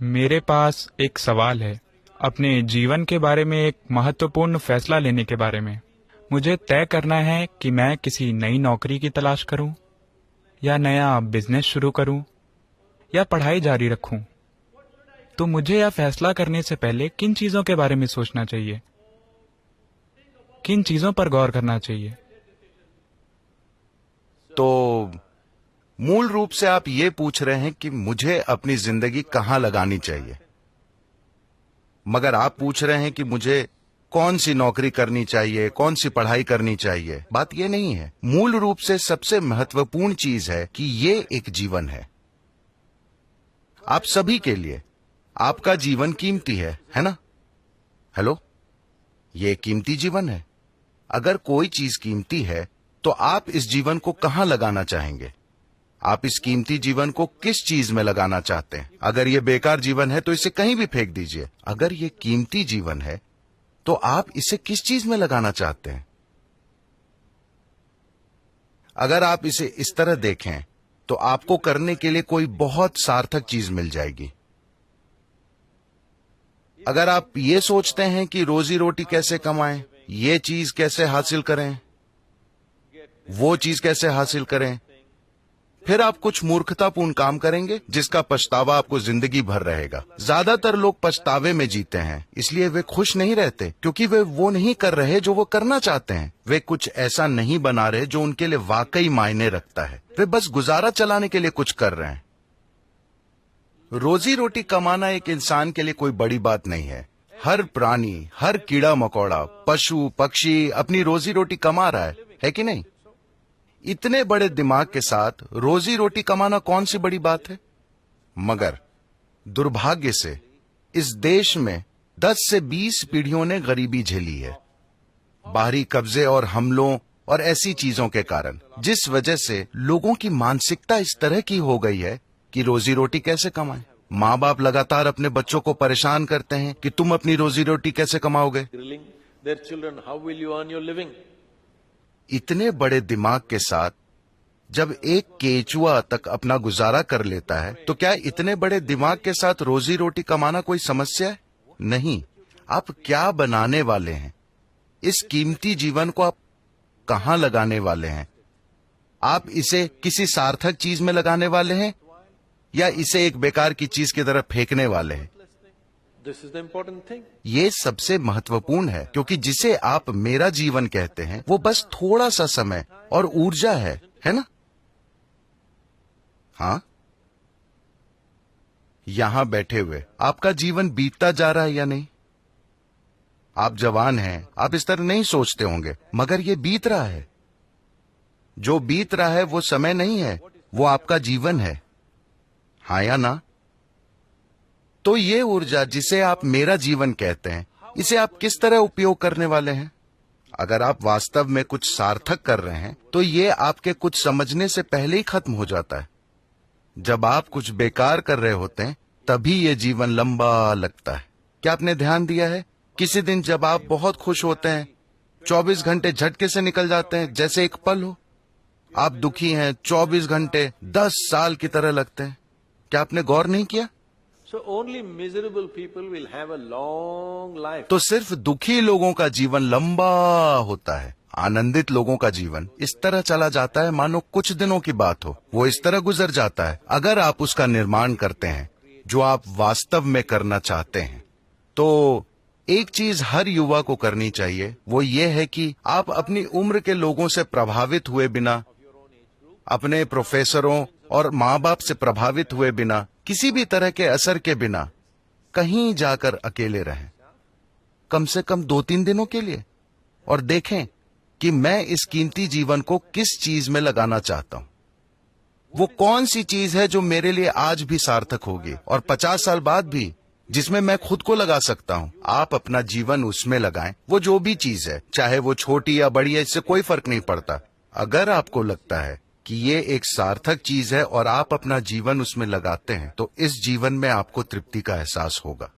मेरे पास एक सवाल है, अपने जीवन के बारे में एक महत्वपूर्ण फैसला लेने के बारे में। मुझे तय करना है कि मैं किसी नई नौकरी की तलाश करूं, या नया बिजनेस शुरू करूं, या पढ़ाई जारी रखूं। तो मुझे यह फैसला करने से पहले किन चीजों के बारे में सोचना चाहिए, किन चीजों पर गौर करना चाहिए? तो मूल रूप से आप ये पूछ रहे हैं कि मुझे अपनी जिंदगी कहां लगानी चाहिए, मगर आप पूछ रहे हैं कि मुझे कौन सी नौकरी करनी चाहिए, कौन सी पढ़ाई करनी चाहिए। बात ये नहीं है। मूल रूप से सबसे महत्वपूर्ण चीज है कि ये एक जीवन है आप सभी के लिए। आपका जीवन कीमती है ना? हेलो, ये कीमती जीवन है। अगर कोई चीज कीमती है तो आप इस जीवन को कहां लगाना चाहेंगे? आप इस कीमती जीवन को किस चीज में लगाना चाहते हैं? अगर ये बेकार जीवन है तो इसे कहीं भी फेंक दीजिए। अगर ये कीमती जीवन है तो आप इसे किस चीज में लगाना चाहते हैं? अगर आप इसे इस तरह देखें तो आपको करने के लिए कोई बहुत सार्थक चीज मिल जाएगी। अगर आप ये सोचते हैं कि रोजी रोटी कैसे कमाएं, ये चीज कैसे हासिल करें, वो चीज कैसे हासिल करें, फिर आप कुछ मूर्खतापूर्ण काम करेंगे जिसका पछतावा आपको जिंदगी भर रहेगा। ज्यादातर लोग पछतावे में जीते हैं, इसलिए वे खुश नहीं रहते, क्योंकि वे वो नहीं कर रहे जो वो करना चाहते हैं। वे कुछ ऐसा नहीं बना रहे जो उनके लिए वाकई मायने रखता है। वे बस गुजारा चलाने के लिए कुछ कर रहे हैं। रोजी रोटी कमाना एक इंसान के लिए कोई बड़ी बात नहीं है। हर प्राणी, हर कीड़ा मकोड़ा, पशु पक्षी अपनी रोजी रोटी कमा रहा है कि नहीं? इतने बड़े दिमाग के साथ रोजी रोटी कमाना कौन सी बड़ी बात है? मगर दुर्भाग्य से इस देश में 10 से 20 पीढ़ियों ने गरीबी झेली है, बाहरी कब्जे और हमलों और ऐसी चीजों के कारण, जिस वजह से लोगों की मानसिकता इस तरह की हो गई है कि रोजी रोटी कैसे कमाएं। माँ बाप लगातार अपने बच्चों को परेशान करते हैं कि तुम अपनी रोजी रोटी कैसे कमाओगे। इतने बड़े दिमाग के साथ जब एक केचुआ तक अपना गुजारा कर लेता है, तो क्या इतने बड़े दिमाग के साथ रोजी रोटी कमाना कोई समस्या है? नहीं। आप क्या बनाने वाले हैं? इस कीमती जीवन को आप कहां लगाने वाले हैं? आप इसे किसी सार्थक चीज में लगाने वाले हैं या इसे एक बेकार की चीज की तरफ फेंकने वाले हैं? This is the important thing. ये सबसे महत्वपूर्ण है, क्योंकि जिसे आप मेरा जीवन कहते हैं वो बस थोड़ा सा समय और ऊर्जा है ना? हाँ, यहां बैठे हुए आपका जीवन बीतता जा रहा है या नहीं? आप जवान हैं, आप इस तरह नहीं सोचते होंगे, मगर ये बीत रहा है। जो बीत रहा है वो समय नहीं है, वो आपका जीवन है। हाँ या ना? तो ये ऊर्जा जिसे आप मेरा जीवन कहते हैं, इसे आप किस तरह उपयोग करने वाले हैं? अगर आप वास्तव में कुछ सार्थक कर रहे हैं तो ये आपके कुछ समझने से पहले ही खत्म हो जाता है। जब आप कुछ बेकार कर रहे होते हैं तभी ये जीवन लंबा लगता है। क्या आपने ध्यान दिया है? किसी दिन जब आप बहुत खुश होते हैं, 24 घंटे झटके से निकल जाते हैं जैसे एक पल हो। आप दुखी हैं, 24 घंटे 10 साल की तरह लगते हैं। क्या आपने गौर नहीं किया? So only miserable people will have a long life. तो सिर्फ दुखी लोगों का जीवन लंबा होता है। आनंदित लोगों का जीवन इस तरह चला जाता है मानो कुछ दिनों की बात हो। वो इस तरह गुजर जाता है। अगर आप उसका निर्माण करते हैं जो आप वास्तव में करना चाहते हैं, तो एक चीज हर युवा को करनी चाहिए, वो ये है कि आप अपनी उम्र के लोगों से प्रभावित हुए बिना, अपने प्रोफेसरों और माँ बाप से प्रभावित हुए बिना, किसी भी तरह के असर के बिना कहीं जाकर अकेले रहें, कम से कम 2-3 दिनों के लिए, और देखें कि मैं इस कीमती जीवन को किस चीज में लगाना चाहता हूं। वो कौन सी चीज है जो मेरे लिए आज भी सार्थक होगी और 50 साल बाद भी, जिसमें मैं खुद को लगा सकता हूं। आप अपना जीवन उसमें लगाएं, वो जो भी चीज है, चाहे वो छोटी या बड़ी है, इससे कोई फर्क नहीं पड़ता। अगर आपको लगता है कि ये एक सार्थक चीज है और आप अपना जीवन उसमें लगाते हैं, तो इस जीवन में आपको तृप्ति का एहसास होगा।